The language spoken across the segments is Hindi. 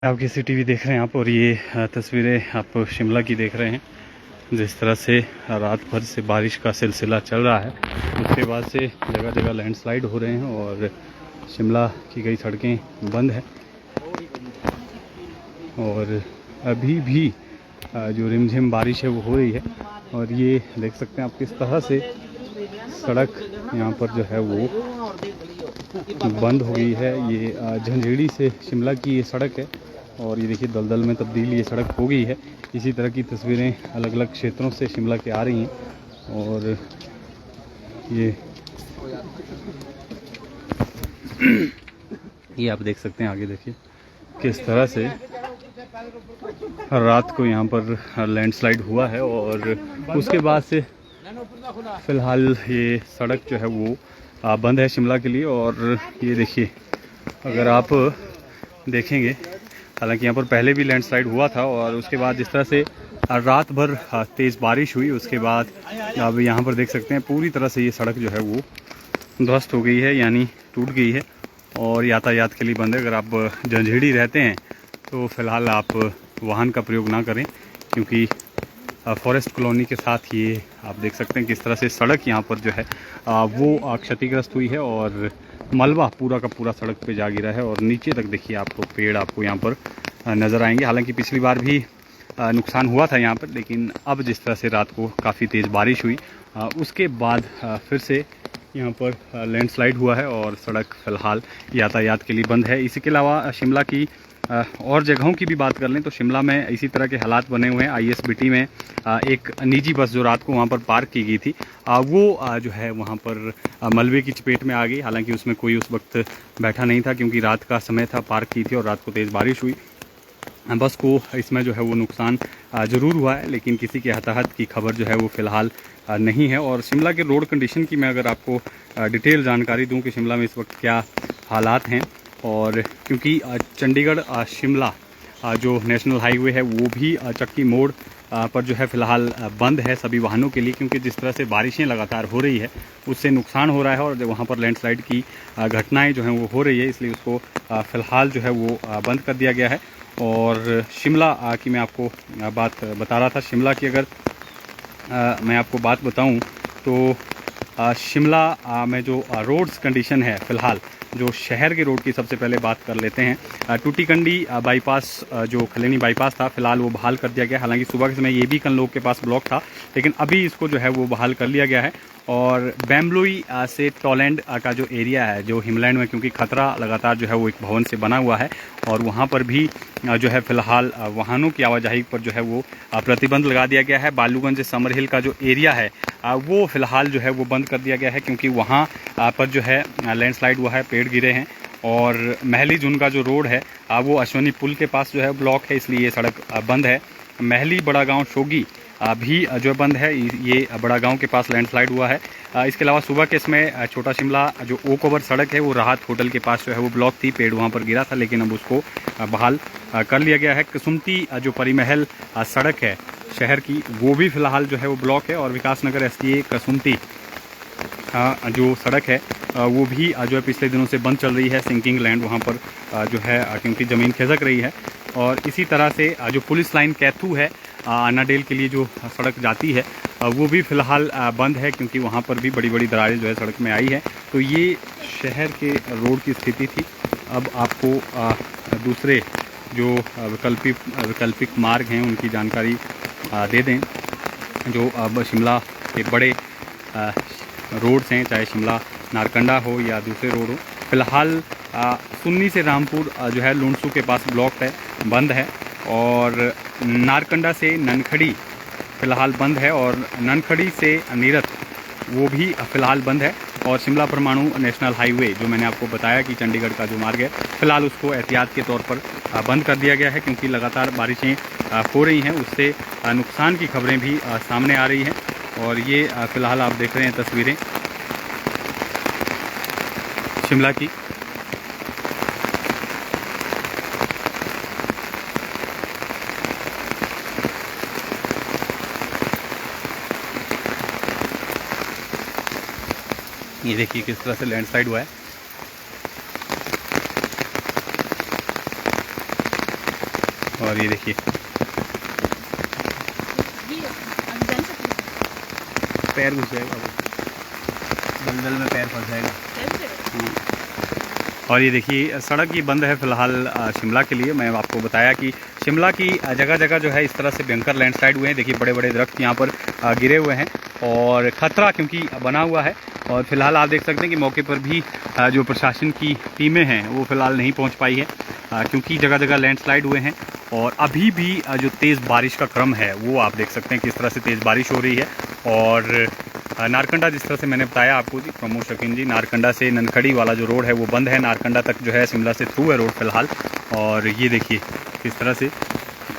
आप किसी टीवी देख रहे हैं आप, और ये तस्वीरें आप शिमला की देख रहे हैं। जिस तरह से रात भर से बारिश का सिलसिला चल रहा है, उसके बाद से जगह जगह लैंडस्लाइड हो रहे हैं और शिमला की कई सड़कें बंद हैं। और अभी भी जो रिमझिम बारिश है वो हो रही है। और ये देख सकते हैं आप किस तरह से सड़क यहाँ पर जो है वो बंद हो गई है। ये झंझेड़ी से शिमला की ये सड़क है और ये देखिए दलदल में तब्दील ये सड़क हो गई है। इसी तरह की तस्वीरें अलग अलग क्षेत्रों से शिमला के आ रही हैं। और ये आप देख सकते हैं, आगे देखिए किस तरह से रात को यहाँ पर लैंडस्लाइड हुआ है। और उसके बाद से फ़िलहाल ये सड़क जो है वो बंद है शिमला के लिए। और ये देखिए, अगर आप देखेंगे, हालांकि यहाँ पर पहले भी लैंडस्लाइड हुआ था और उसके बाद जिस तरह से रात भर तेज़ बारिश हुई, उसके बाद अब यहाँ पर देख सकते हैं पूरी तरह से ये सड़क जो है वो ध्वस्त हो गई है, यानी टूट गई है और यातायात के लिए बंद है। अगर आप झंझेड़ी रहते हैं तो फ़िलहाल आप वाहन का प्रयोग ना करें, क्योंकि फॉरेस्ट कॉलोनी के साथ ये आप देख सकते हैं किस तरह से सड़क यहाँ पर जो है वो क्षतिग्रस्त हुई है और मलबा पूरा का पूरा सड़क पे जा गिरा है। और नीचे तक देखिए आपको पेड़ आपको यहाँ पर नज़र आएंगे। हालांकि पिछली बार भी नुकसान हुआ था यहाँ पर, लेकिन अब जिस तरह से रात को काफ़ी तेज़ बारिश हुई उसके बाद फिर से यहाँ पर लैंडस्लाइड हुआ है और सड़क फ़िलहाल यातायात के लिए बंद है। इसी के अलावा शिमला की और जगहों की भी बात कर लें तो शिमला में इसी तरह के हालात बने हुए हैं। ISBT में एक निजी बस जो रात को वहाँ पर पार्क की गई थी वो जो है वहाँ पर मलबे की चपेट में आ गई। हालांकि उसमें कोई उस वक्त बैठा नहीं था, क्योंकि रात का समय था, पार्क की थी और रात को तेज़ बारिश हुई। बस को इसमें जो है वो नुकसान ज़रूर हुआ है, लेकिन किसी के हताहत की खबर जो है वो फ़िलहाल नहीं है। और शिमला के रोड कंडीशन की मैं अगर आपको डिटेल जानकारी दूं कि शिमला में इस वक्त क्या हालात हैं, और क्योंकि चंडीगढ़ शिमला जो नेशनल हाईवे है वो भी चक्की मोड़ पर जो है फ़िलहाल बंद है सभी वाहनों के लिए, क्योंकि जिस तरह से बारिशें लगातार हो रही है उससे नुकसान हो रहा है और वहाँ पर लैंडस्लाइड की घटनाएं जो हैं वो हो रही है, इसलिए उसको फ़िलहाल जो है वो बंद कर दिया गया है। और शिमला की मैं आपको बात बता रहा था। शिमला की अगर मैं आपको बात बताऊं तो शिमला में जो रोड्स कंडीशन है फ़िलहाल, जो शहर के रोड की सबसे पहले बात कर लेते हैं। टूटीकंडी बाईपास जो खलेनी बाईपास था फ़िलहाल वो बहाल कर दिया गया। हालांकि सुबह के समय ये भी कल लोग के पास ब्लॉक था, लेकिन अभी इसको जो है वो बहाल कर लिया गया है। और बेम्बलुई से टॉलैंड का जो एरिया है, जो हिमलैंड में, क्योंकि खतरा लगातार जो है वो एक भवन से बना हुआ है और वहाँ पर भी जो है फ़िलहाल वाहनों की आवाजाही पर जो है वो प्रतिबंध लगा दिया गया है। बालूगंज से समर हिल का जो एरिया है वो फ़िलहाल जो है वो बंद कर दिया गया है, क्योंकि वहाँ पर जो है लैंडस्लाइड हुआ है, पेड़ गिरे हैं। और महली जून का जो रोड है वो अश्वनी पुल के पास जो है ब्लॉक है, इसलिए ये सड़क बंद है। महली बड़ा गाँव शोगी भी जो बंद है, ये बड़ा गांव के पास लैंडस्लाइड हुआ है। इसके अलावा सुबह के इसमें छोटा शिमला जो ओक ओवर सड़क है वो राहत होटल के पास जो है वो ब्लॉक थी, पेड़ वहां पर गिरा था, लेकिन अब उसको बहाल कर लिया गया है। कसुमती जो परिमहल सड़क है शहर की, वो भी फ़िलहाल जो है वो ब्लॉक है। और विकासनगर STA कसुमती जो सड़क है वो भी जो है पिछले दिनों से बंद चल रही है। सिंकिंग लैंड वहाँ पर जो है क्योंकि ज़मीन खिसक रही है। और इसी तरह से जो पुलिस लाइन कैथू है अन्नाडेल के लिए जो सड़क जाती है वो भी फ़िलहाल बंद है, क्योंकि वहाँ पर भी बड़ी बड़ी दरारें जो है सड़क में आई है। तो ये शहर के रोड की स्थिति थी। अब आपको दूसरे जो वैकल्पिक मार्ग हैं उनकी जानकारी दे दें। जो अब शिमला के बड़े रोड्स हैं, चाहे शिमला नारकंडा हो या दूसरे रोड हो, फ़िलहाल सुन्नी से रामपुर जो है लुंडसू के पास ब्लॉक है, बंद है। और नारकंडा से ननखड़ी फ़िलहाल बंद है और ननखड़ी से नीरत वो भी फ़िलहाल बंद है। और शिमला परमाणु नेशनल हाईवे जो मैंने आपको बताया कि चंडीगढ़ का जो मार्ग है, फ़िलहाल उसको एहतियात के तौर पर बंद कर दिया गया है, क्योंकि लगातार बारिशें हो रही हैं, उससे नुकसान की खबरें भी सामने आ रही हैं। और ये फ़िलहाल आप देख रहे हैं तस्वीरें शिमला की। ये देखिए किस तरह से लैंडस्लाइड हुआ है। और ये देखिए पैर घुस जाएगा, दलदल में पैर फंस जाएगा। और ये देखिए सड़क ही बंद है फिलहाल शिमला के लिए। मैं आपको बताया कि शिमला की जगह जगह जो है इस तरह से भयंकर लैंडस्लाइड हुए हैं। देखिए बड़े बड़े दरख्त यहाँ पर गिरे हुए हैं और ख़तरा क्योंकि बना हुआ है। और फिलहाल आप देख सकते हैं कि मौके पर भी जो प्रशासन की टीमें हैं वो फिलहाल नहीं पहुँच पाई है क्योंकि जगह जगह लैंडस्लाइड हुए हैं। और अभी भी जो तेज़ बारिश का क्रम है वो आप देख सकते हैं किस तरह से तेज़ बारिश हो रही है। और नारकंडा जिस तरह से मैंने बताया आपको जी, प्रमोद शकीन जी, नारकंडा से ननखड़ी वाला जो रोड है वो बंद है। नारकंडा तक जो है शिमला से थ्रू है रोड फिलहाल। और ये देखिए किस तरह से,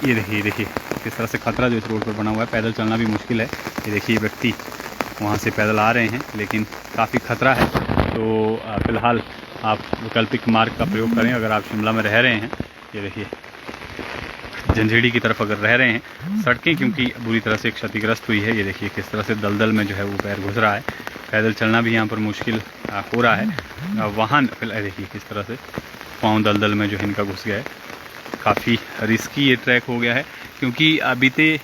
ये देखिए किस तरह से खतरा जो इस रोड पर बना हुआ है, पैदल चलना भी मुश्किल है। ये देखिए व्यक्ति वहाँ से पैदल आ रहे हैं लेकिन काफ़ी खतरा है। तो फ़िलहाल आप वैकल्पिक मार्ग का प्रयोग करें अगर आप शिमला में रह रहे हैं। ये देखिए झंझेड़ी की तरफ अगर रह रहे हैं, सड़कें क्योंकि बुरी तरह से क्षतिग्रस्त हुई है। ये देखिए किस तरह से दलदल में जो है वो पैर घुस रहा है, पैदल चलना भी यहाँ पर मुश्किल हो रहा है। वाहन फिलहाल देखिए किस तरह से पाँव दलदल में जो है इनका घुस गया है। काफ़ी रिस्की ये ट्रैक हो गया है क्योंकि बीते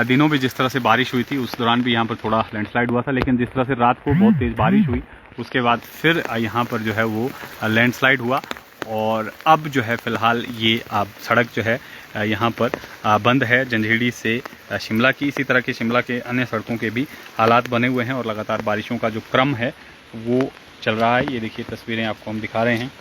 दिनों भी जिस तरह से बारिश हुई थी उस दौरान भी यहाँ पर थोड़ा लैंडस्लाइड हुआ था, लेकिन जिस तरह से रात को बहुत तेज़ बारिश हुई उसके बाद फिर यहाँ पर जो है वो लैंडस्लाइड हुआ। और अब जो है फ़िलहाल ये सड़क जो है यहाँ पर बंद है झंझेड़ी से शिमला की। इसी तरह के शिमला के अन्य सड़कों के भी हालात बने हुए हैं और लगातार बारिशों का जो क्रम है वो चल रहा है। ये देखिए तस्वीरें आपको हम दिखा रहे हैं।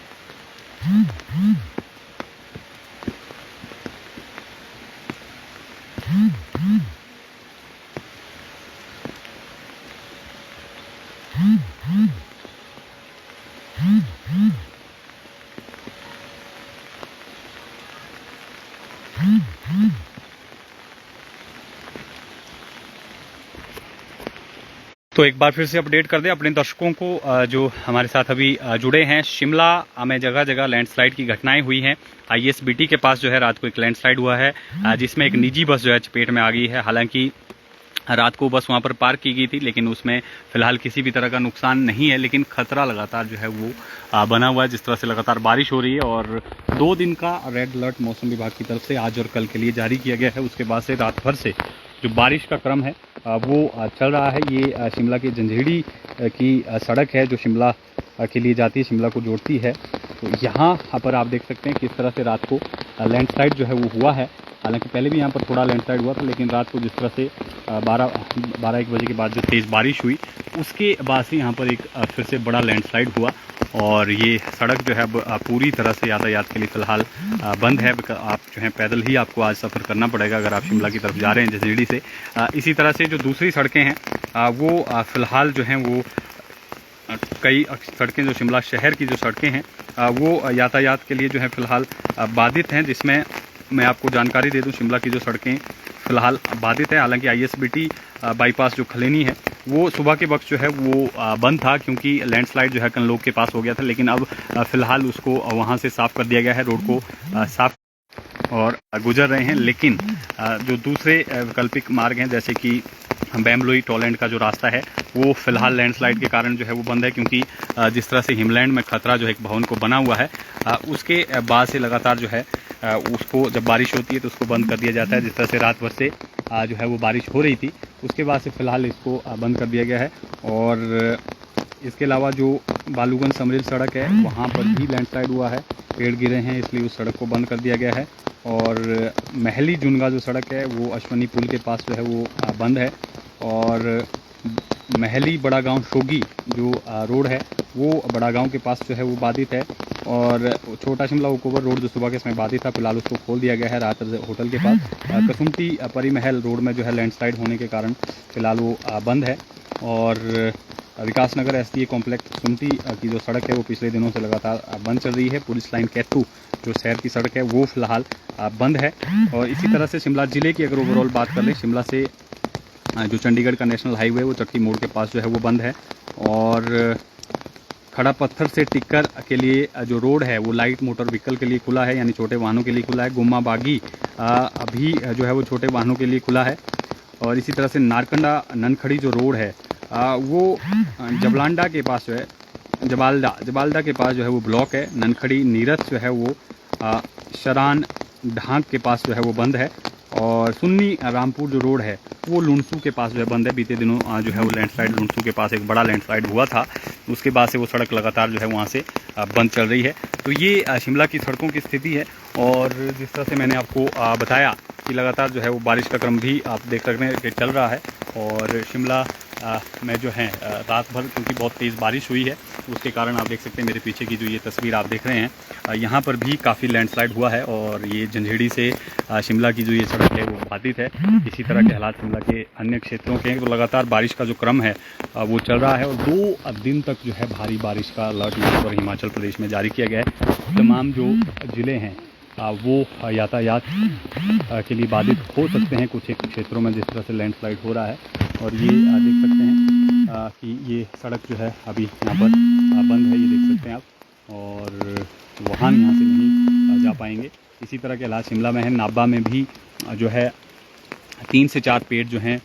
तो एक बार फिर से अपडेट कर दें अपने दर्शकों को जो हमारे साथ अभी जुड़े हैं। शिमला में जगह जगह लैंडस्लाइड की घटनाएं हुई हैं। ISBT के पास जो है रात को एक लैंडस्लाइड हुआ है जिसमें एक निजी बस जो है चपेट में आ गई है। हालांकि रात को बस वहां पर पार्क की गई थी लेकिन उसमें फिलहाल किसी भी तरह का नुकसान नहीं है, लेकिन खतरा लगातार जो है वो बना हुआ है। जिस तरह से लगातार बारिश हो रही है और 2 दिन का रेड अलर्ट मौसम विभाग की तरफ से आज और कल के लिए जारी किया गया है। उसके बाद से रात भर से जो बारिश का क्रम है वो चल रहा है। ये शिमला की झंझेड़ी की सड़क है जो शिमला के लिए जाती है, शिमला को जोड़ती है। तो यहाँ पर आप देख सकते हैं किस तरह से रात को लैंडस्लाइड जो है वो हुआ है। हालांकि पहले भी यहाँ पर थोड़ा लैंडस्लाइड हुआ था लेकिन रात को जिस तरह से 12-1 बजे के बाद जो तेज़ बारिश हुई उसके बाद से यहाँ पर एक फिर से बड़ा लैंडस्लाइड हुआ। और ये सड़क जो है पूरी तरह से यातायात के लिए फ़िलहाल बंद है। आप जो है पैदल ही आपको आज सफ़र करना पड़ेगा अगर आप शिमला की तरफ जा रहे हैं झंझेड़ी से। इसी तरह से जो दूसरी सड़कें हैं वो फ़िलहाल जो हैं वो कई सड़कें जो शिमला शहर की जो सड़कें हैं वो यातायात के लिए जो है फ़िलहाल बाधित हैं। जिसमें मैं आपको जानकारी दे दूं शिमला की जो सड़कें फ़िलहाल बाधित है। हालांकि ISBT बाईपास जो खलेनी है वो सुबह के वक्त जो है वो बंद था क्योंकि लैंडस्लाइड जो है कनलोक के पास हो गया था, लेकिन अब फ़िलहाल उसको वहां से साफ़ कर दिया गया है, रोड को साफ और गुजर रहे हैं। लेकिन जो दूसरे वैकल्पिक मार्ग हैं जैसे कि बेमलोई टॉलैंड का जो रास्ता है वो फ़िलहाल लैंडस्लाइड के कारण जो है वो बंद है क्योंकि जिस तरह से हिमलैंड में खतरा जो है एक भवन को बना हुआ है उसके बाद से लगातार जो है उसको जब बारिश होती है तो उसको बंद कर दिया जाता है। जिस तरह से रात भर से जो है वो बारिश हो रही थी उसके बाद से फ़िलहाल इसको बंद कर दिया गया है। और इसके अलावा जो बालूगंज समरेल सड़क है वहाँ पर भी लैंडस्लाइड हुआ है, पेड़ गिरे हैं इसलिए उस सड़क को बंद कर दिया गया है। और महली जुनगा जो सड़क है वो अश्वनी पुल के पास जो है वो बंद है। और महली बड़ा गांव शोगी जो रोड है वो बड़ा गांव के पास जो है वो बाधित है। और छोटा शिमला ओकोवर रोड जो सुबह के समय बाधित था फिलहाल उसको खोल दिया गया है रात होटल के पास। कसुमटी परिमहल रोड में जो है लैंडस्लाइड होने के कारण फिलहाल वो बंद है। और विकासनगर SDA कॉम्प्लेक्स कसुमटी की जो सड़क है वो पिछले दिनों से लगातार बंद चल रही है। पुलिस लाइन कैथू जो शहर की सड़क है वो फिलहाल बंद है। और इसी तरह से शिमला ज़िले की अगर ओवरऑल बात कर लें, शिमला से जो चंडीगढ़ का नेशनल हाईवे वो चट्टी मोड़ के पास जो है वो बंद है। और खड़ा पत्थर से टिक्कर के लिए जो रोड है वो लाइट मोटर व्हीकल के लिए खुला है, यानी छोटे वाहनों के लिए खुला है। गुम्मा बागी अभी जो है वो छोटे वाहनों के लिए खुला है। और इसी तरह से नारकंडा ननखड़ी जो रोड है वो जबलांडा के पास जो है जबाल्डा के पास जो है वो ब्लॉक है। ननखड़ी नीरथ जो है वो शरान ढांक के पास जो है वो बंद है, और सुन्नी रामपुर जो रोड है वो लुनसू के पास जो है बंद है। बीते दिनों जो है वो लैंडस्लाइड लुनसू के पास एक बड़ा लैंडस्लाइड हुआ था, उसके बाद से वो सड़क लगातार जो है वहाँ से बंद चल रही है। तो ये शिमला की सड़कों की स्थिति है। और जिस तरह से मैंने आपको बताया कि लगातार जो है वो बारिश का क्रम भी आप देख सकते हैं कि चल रहा है। और शिमला में जो है रात भर क्योंकि बहुत तेज़ बारिश हुई है, उसके कारण आप देख सकते हैं मेरे पीछे की जो ये तस्वीर आप देख रहे हैं, यहाँ पर भी काफ़ी लैंडस्लाइड हुआ है। और ये जंजहेड़ी से शिमला की जो ये सड़क है वो बाधित है। इसी तरह के हालात शिमला के अन्य क्षेत्रों के हैं। तो लगातार बारिश का जो क्रम है वो चल रहा है, और 2 दिन तक जो है भारी बारिश का अलर्ट यहाँ पर हिमाचल प्रदेश में जारी किया गया है। तमाम जो ज़िले हैं वो यातायात के लिए बाधित हो सकते हैं कुछ एक क्षेत्रों में जिस तरह से लैंडस्लाइड हो रहा है। और ये देख सकते हैं कि ये सड़क जो है अभी यहाँ पर बंद है, ये देख सकते हैं आप, और वाहन यहाँ से नहीं जा पाएंगे। इसी तरह के हालात शिमला में है। नाबा में भी जो है 3 से 4 पेड़ जो हैं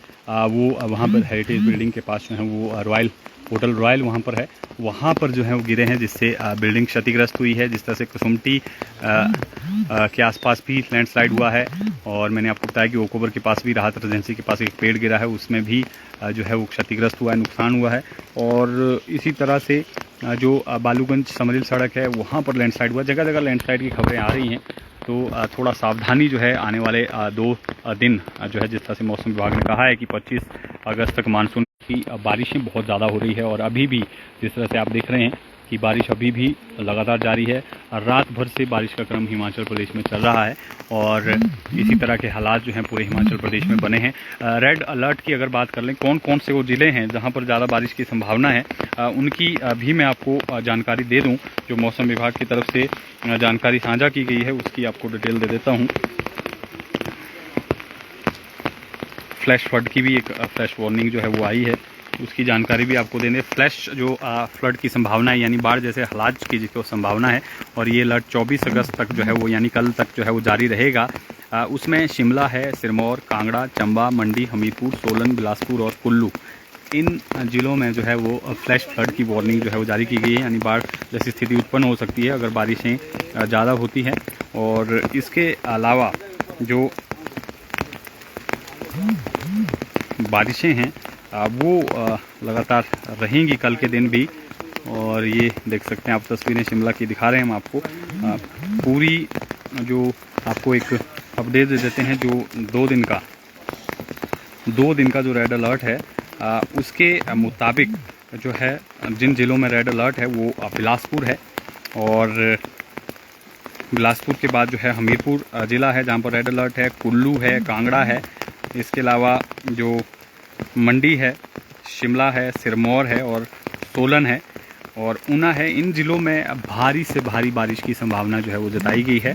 वो वहाँ पर हेरिटेज बिल्डिंग के पास जो है वो रॉयल होटल रॉयल वहाँ पर है, वहाँ पर जो है वो गिरे हैं, जिससे बिल्डिंग क्षतिग्रस्त हुई है। जिस तरह से कसुमटी के आसपास भी लैंडस्लाइड हुआ है। और मैंने आपको बताया कि ओकोबर के पास भी राहत रेजेंसी के पास एक पेड़ गिरा है, उसमें भी जो है वो क्षतिग्रस्त हुआ है, नुकसान हुआ है। और इसी तरह से जो बालूगंज समरिल सड़क है वहाँ पर लैंडस्लाइड हुआ। जगह जगह लैंडस्लाइड की खबरें आ रही हैं, तो थोड़ा सावधानी जो है आने वाले 2 दिन जो है, जिस तरह से मौसम विभाग ने कहा है कि 25 अगस्त तक मानसून की बारिशें बहुत ज़्यादा हो रही है। और अभी भी जिस तरह से आप देख रहे हैं कि बारिश अभी भी लगातार जारी है। रात भर से बारिश का क्रम हिमाचल प्रदेश में चल रहा है, और इसी तरह के हालात जो हैं पूरे हिमाचल प्रदेश में बने हैं। रेड अलर्ट की अगर बात कर लें, कौन कौन से वो ज़िले हैं जहां पर ज़्यादा बारिश की संभावना है, उनकी भी मैं आपको जानकारी दे दूं। जो मौसम विभाग की तरफ से जानकारी साझा की गई है उसकी आपको डिटेल दे देता हूँ। फ्लैश फ्लड की भी एक फ्लैश वार्निंग जो है वो आई है, उसकी जानकारी भी आपको देंगे। फ्लैश जो फ्लड की संभावना है, यानी बाढ़ जैसे हालात की जो संभावना है, और ये अलर्ट 24 अगस्त तक जो है वो यानी कल तक जो है वो जारी रहेगा। उसमें शिमला है, सिरमौर, कांगड़ा, चंबा, मंडी, हमीरपुर, सोलन, बिलासपुर और कुल्लू, इन जिलों में जो है वो फ्लैश फ्लड की वार्निंग जो है वो जारी की गई है। यानी बाढ़ जैसी स्थिति उत्पन्न हो सकती है अगर बारिशें ज़्यादा होती हैं। और इसके अलावा जो बारिशें हैं वो लगातार रहेंगी कल के दिन भी। और ये देख सकते हैं आप तस्वीरें शिमला की दिखा रहे हैं हम आपको। पूरी जो आपको एक अपडेट दे देते हैं, जो 2 दिन का जो रेड अलर्ट है उसके मुताबिक जो है जिन जिलों में रेड अलर्ट है वो बिलासपुर है, और बिलासपुर के बाद जो है हमीरपुर ज़िला है जहाँ पर रेड अलर्ट है, कुल्लू है, कांगड़ा है, इसके अलावा जो मंडी है, शिमला है, सिरमौर है और सोलन है और ऊना है। इन ज़िलों में भारी से भारी बारिश की संभावना जो है वो जताई गई है।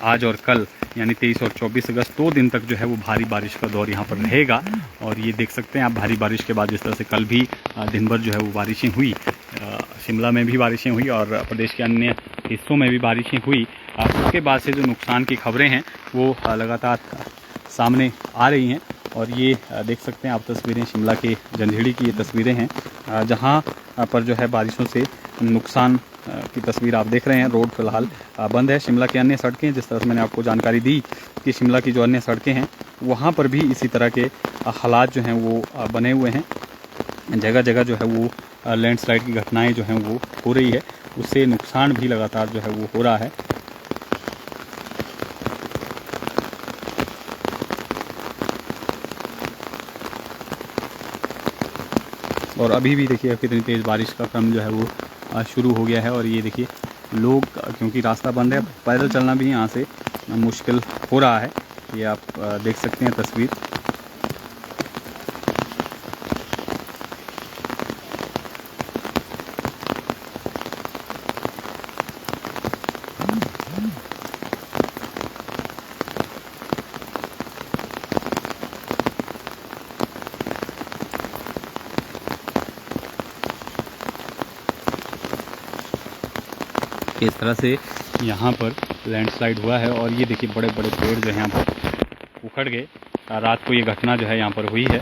आज और कल यानी 23 और 24 अगस्त 2 दिन तक जो है वो भारी बारिश का दौर यहाँ पर रहेगा। और ये देख सकते हैं आप भारी बारिश के बाद जिस तरह से कल भी दिन भर जो है वो बारिशें हुई, शिमला में भी बारिशें हुई और प्रदेश के अन्य हिस्सों में भी बारिशें हुई। उसके बाद से जो नुकसान की खबरें हैं वो लगातार सामने आ रही हैं। और ये देख सकते हैं आप तस्वीरें शिमला के जंजहेड़ी की ये तस्वीरें हैं जहाँ पर जो है बारिशों से नुकसान की तस्वीर आप देख रहे हैं। रोड फिलहाल बंद है। शिमला की अन्य सड़कें, जिस तरह से मैंने आपको जानकारी दी कि शिमला की जो अन्य सड़कें हैं वहाँ पर भी इसी तरह के हालात जो हैं वो बने हुए हैं। जगह जगह जो है वो लैंडस्लाइड की घटनाएं जो हैं वो हो रही है, उससे नुकसान भी लगातार जो है वो हो रहा है। और अभी भी देखिए कितनी तेज़ बारिश का क्रम जो है वो शुरू हो गया है। और ये देखिए लोग, क्योंकि रास्ता बंद है, पैदल चलना भी यहाँ से मुश्किल हो रहा है। ये आप देख सकते हैं तस्वीर। इस तरह से यहाँ पर लैंडस्लाइड हुआ है। और ये देखिए बड़े बड़े पेड़ जो हैं यहाँ पर उखड़ गए। रात को ये घटना जो है यहाँ पर हुई है।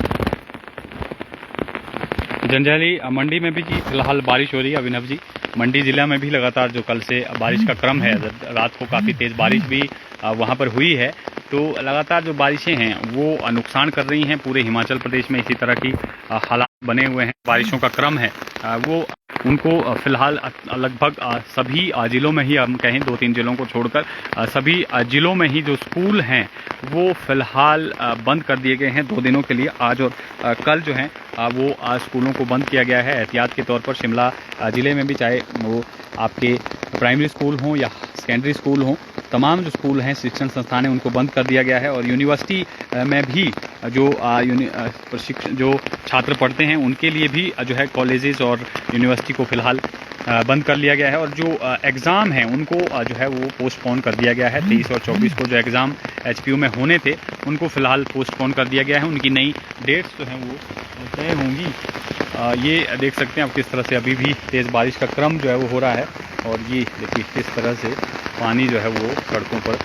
जंजैली मंडी में भी जी फिलहाल बारिश हो रही है। अभिनव जी, मंडी ज़िला में भी लगातार जो कल से बारिश का क्रम है, रात को काफ़ी तेज़ बारिश भी वहाँ पर हुई है। तो लगातार जो बारिशें हैं वो नुकसान कर रही हैं पूरे हिमाचल प्रदेश में। इसी तरह की हालात बने हुए हैं। बारिशों का क्रम है वो उनको फ़िलहाल लगभग सभी ज़िलों में ही, हम कहें 2-3 ज़िलों को छोड़कर सभी ज़िलों में ही जो स्कूल हैं वो फ़िलहाल बंद कर दिए गए हैं 2 दिनों के लिए। आज और कल जो हैं वो स्कूलों को बंद किया गया है एहतियात के तौर पर। शिमला ज़िले में भी, चाहे वो आपके प्राइमरी स्कूल हों या सेकेंडरी स्कूल हों, तमाम जो स्कूल हैं, शिक्षण संस्थान हैं, उनको बंद कर दिया गया है। और यूनिवर्सिटी में भी जो प्रशिक्षण जो छात्र पढ़ते हैं उनके लिए भी जो है कॉलेजेस और यूनिवर्सिटी को फ़िलहाल बंद कर लिया गया है। और जो एग्ज़ाम हैं उनको जो है वो पोस्टपोन कर दिया गया है। 23 और 24 को जो एग्ज़ाम HPU में होने थे उनको फ़िलहाल पोस्टपोन कर दिया गया है। उनकी नई डेट्स जो हैं वो तय होंगी। ये देख सकते हैं आप किस तरह से अभी भी तेज़ बारिश का क्रम जो है वो हो रहा है। और ये देखिए किस तरह से पानी जो है वो सड़कों पर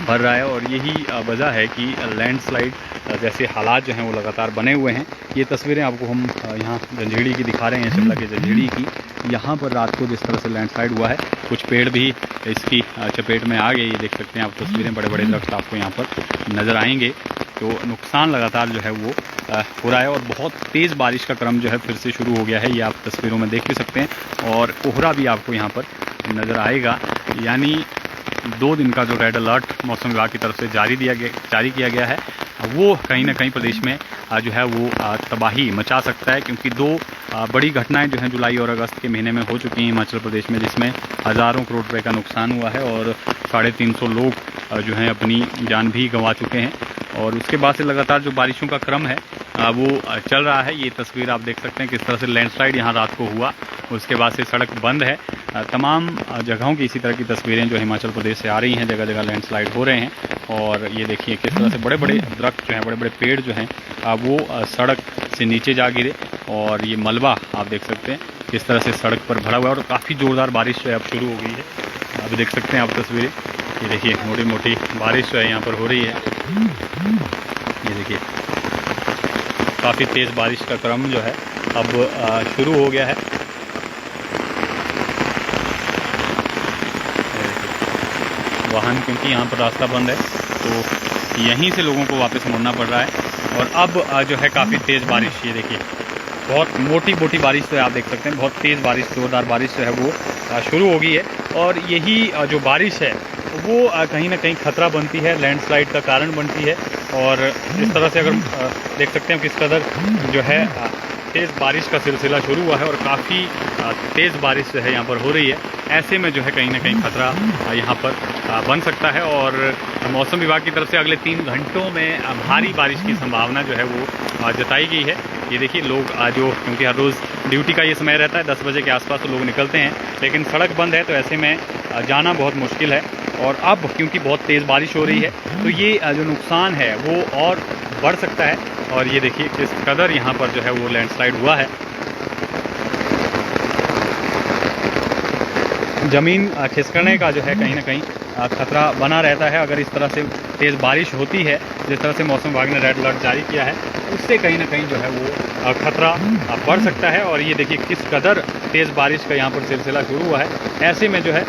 भर रहा है। और यही वजह है कि लैंडस्लाइड जैसे हालात जो हैं वो लगातार बने हुए हैं। ये तस्वीरें आपको हम यहाँ जंजीड़ी की दिखा रहे हैं, शिमला के जंजीड़ी की। यहाँ पर रात को जिस तरह से लैंडस्लाइड हुआ है, कुछ पेड़ भी इसकी चपेट में आ गए। ये देख सकते हैं आप तस्वीरें, बड़े बड़े दरख्त आपको यहाँ पर नज़र आएंगे। तो नुकसान लगातार जो है वो हो रहा है। और बहुत तेज़ बारिश का क्रम जो है फिर से शुरू हो गया है, ये आप तस्वीरों में देख भी सकते हैं। और कोहरा भी आपको यहाँ पर नज़र आएगा। यानी 2 दिन का जो रेड अलर्ट मौसम विभाग की तरफ से जारी किया गया है वो कहीं ना कहीं प्रदेश में जो है वो तबाही मचा सकता है। क्योंकि 2 बड़ी घटनाएं जो हैं जुलाई और अगस्त के महीने में हो चुकी हैं हिमाचल प्रदेश में, जिसमें हज़ारों करोड़ रुपए का नुकसान हुआ है और 350 लोग जो हैं अपनी जान भी गंवा चुके हैं। और उसके बाद से लगातार जो बारिशों का क्रम है वो चल रहा है। ये तस्वीर आप देख सकते हैं किस तरह से लैंडस्लाइड यहाँ रात को हुआ, उसके बाद से सड़क बंद है। तमाम जगहों की इसी तरह की तस्वीरें जो हिमाचल प्रदेश से आ रही हैं, जगह जगह लैंडस्लाइड हो रहे हैं। और ये देखिए किस तरह से बड़े बड़े दरख्त जो हैं, बड़े बड़े पेड़ जो हैं वो सड़क से नीचे जा गिरे। और ये मलबा आप देख सकते हैं किस तरह से सड़क पर भरा हुआ है। और काफ़ी ज़ोरदार बारिश जो है अब शुरू हो गई है। आप देख सकते हैं आप तस्वीरें, ये देखिए मोटी मोटी बारिश जो है यहाँ पर हो रही है। ये देखिए काफ़ी तेज़ बारिश का क्रम जो है अब शुरू हो गया है। वाहन क्योंकि यहाँ पर रास्ता बंद है तो यहीं से लोगों को वापस मुड़ना पड़ रहा है। और अब जो है काफ़ी तेज़ बारिश, ये देखिए बहुत मोटी मोटी बारिश जो है आप देख सकते हैं, बहुत तेज़ बारिश, ज़ोरदार बारिश जो है वो शुरू हो गई है। और यही जो बारिश है वो कहीं ना कहीं ख़तरा बनती है, लैंडस्लाइड का कारण बनती है। और इस तरह से अगर देख सकते हैं किस कदर जो है तेज़ बारिश का सिलसिला शुरू हुआ है और काफ़ी तेज़ बारिश जो है यहाँ पर हो रही है। ऐसे में जो है कहीं ना कहीं ख़तरा यहाँ पर बन सकता है। और मौसम विभाग की तरफ से अगले 3 घंटों में भारी बारिश की संभावना जो है वो जताई गई है। ये देखिए लोग जो, क्योंकि हर रोज़ ड्यूटी का ये समय रहता है 10 बजे के आसपास तो लोग निकलते हैं, लेकिन सड़क बंद है तो ऐसे में जाना बहुत मुश्किल है। और अब क्योंकि बहुत तेज़ बारिश हो रही है तो ये जो नुकसान है वो और बढ़ सकता है। और ये देखिए किस कदर यहाँ पर जो है वो लैंडस्लाइड हुआ है। ज़मीन खिसकने का जो है कहीं ना कहीं ख़तरा बना रहता है। अगर इस तरह से तेज़ बारिश होती है, जिस तरह से मौसम विभाग ने रेड अलर्ट जारी किया है, उससे कहीं ना कहीं जो है वो ख़तरा बढ़ सकता है। और ये देखिए किस कदर तेज़ बारिश का यहाँ पर सिलसिला शुरू हुआ है। ऐसे में जो है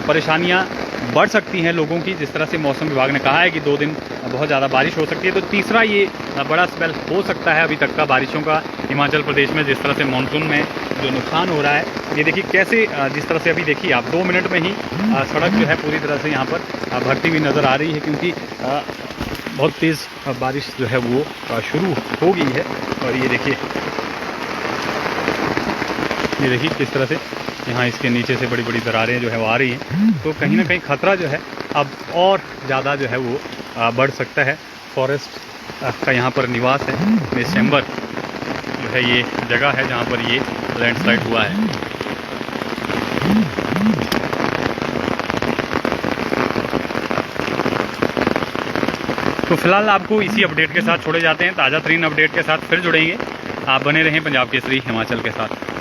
परेशानियाँ बढ़ सकती हैं लोगों की। जिस तरह से मौसम विभाग ने कहा है कि 2 दिन बहुत ज़्यादा बारिश हो सकती है, तो तीसरा ये बड़ा स्पेल हो सकता है अभी तक का बारिशों का हिमाचल प्रदेश में। जिस तरह से मानसून में जो नुकसान हो रहा है, ये देखिए कैसे, जिस तरह से अभी देखिए आप 2 मिनट में ही सड़क जो है पूरी तरह से यहाँ पर भरती हुई नज़र आ रही है। क्योंकि बहुत तेज़ बारिश जो है वो शुरू हो गई है। और ये देखिए किस तरह से यहाँ इसके नीचे से बड़ी बड़ी दरारें जो है वो आ रही हैं। तो कहीं ना कहीं ख़तरा जो है अब और ज़्यादा जो है वो बढ़ सकता है। फॉरेस्ट का यहाँ पर निवास है, मेस चैम्बर जो है ये जगह है जहाँ पर ये लैंडस्लाइड हुआ है। तो फिलहाल आपको इसी अपडेट के साथ छोड़े जाते हैं। ताज़ा तरीन अपडेट के साथ फिर जुड़ेंगे। आप बने रहें पंजाब केसरी हिमाचल के साथ।